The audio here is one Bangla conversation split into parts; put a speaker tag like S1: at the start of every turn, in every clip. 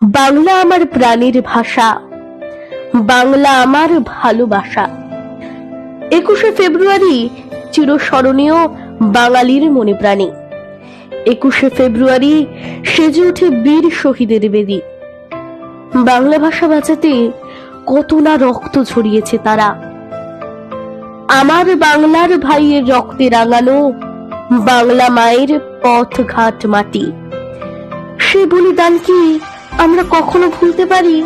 S1: বাংলা আমার প্রাণের ভাষা, বাংলা আমার ভালোবাসা। 21শে ফেব্রুয়ারি চিরস্মরণীয় বাঙালির মনে প্রাণে। 21শে ফেব্রুয়ারি সেজে ওঠে বীর শহীদের বেদি। বাংলা ভাষা বাঁচাতে কত না রক্ত ঝরিয়েছে তারা। আমার বাংলার ভাইয়ের রক্তে রাঙানো বাংলা মায়ের পথ ঘাট মাটি, সে বলিদান কি আমরা কখনো ভুলতে পারি?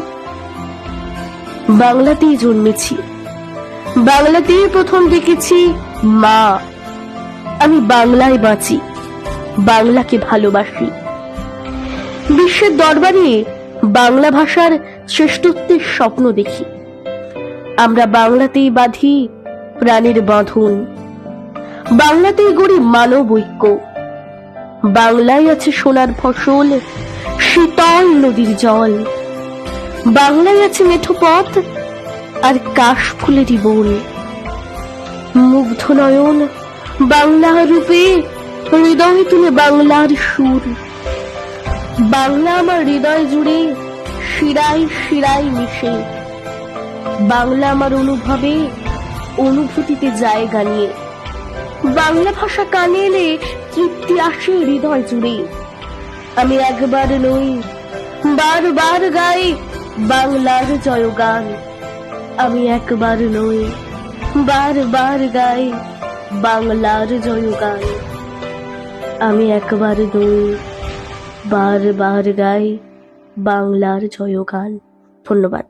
S1: বাংলাতেই জন্মেছি, বাংলাতেই প্রথম দেখেছি মা। আমি বাংলায় বাঁচি, বাংলাকে ভালোবাসি। বিশ্বের দরবারে বাংলা ভাষার শ্রেষ্ঠত্বের স্বপ্ন দেখি। আমরা বাংলাতেই বাঁধি প্রাণের বাঁধন, বাংলাতেই গড়ি মানব ঐক্য। বাংলায় আছে সোনার ফসল, শীতল নদীর জল। বাংলায় আছে মেঠো পথ আর কাশ ফুলেরই বোল। মুগ্ধ নয়ন বাংলার রূপে হৃদয় তুলে বাংলার সুর। বাংলা আমার হৃদয় জুড়ে শিরায় শিরায় মিশে। বাংলা আমার অনুভবে অনুভূতিতে জায়গা নিয়ে। বাংলা ভাষা কানে এলে তৃপ্তি আসে হৃদয় জুড়ে। আমি একবার নই, বারবার গাই বাংলার জয়গান। আমি একবার নই, বারবার গাই বাংলার জয়গান। আমি একবার নই, বারবার গাই বাংলার জয়গান। ধন্যবাদ।